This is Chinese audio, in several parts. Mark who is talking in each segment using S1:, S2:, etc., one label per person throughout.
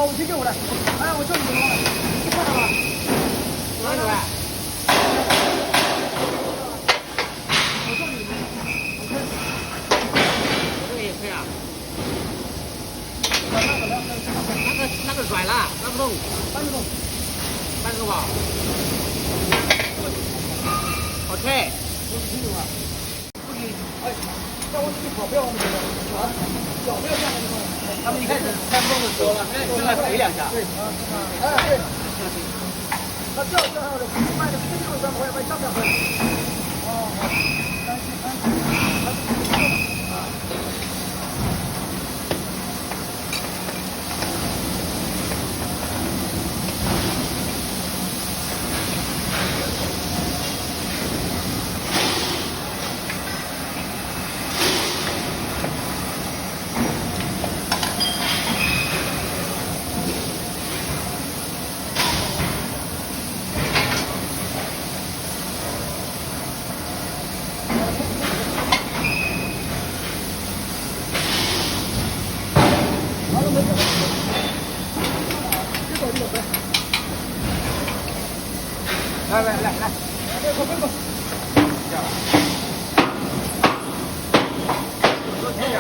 S1: 好，我去救我来。哎，我救你了，你看到了？
S2: 哪个？
S1: 我救你，
S2: 我这个也可以啊。那个软了，搬不动。
S1: 搬得动，
S2: 搬得动吧？好拆。
S1: 我是听懂了。不行，哎，再往这里跑，不要往这边跑，啊，脚不要下来就好了。
S2: 他们一开始搬不动的时候，正在回两下。
S1: 对，哎对。他这样还有的，卖的这个我也卖上不了回来。哦，担心。
S2: 来，
S1: 别走。
S2: 这样。多添点。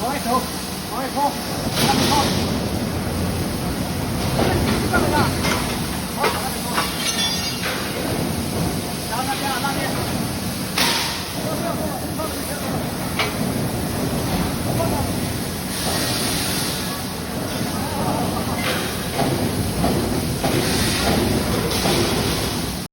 S1: 往外冲，上面冲，上面上，好，上面冲，然后那边，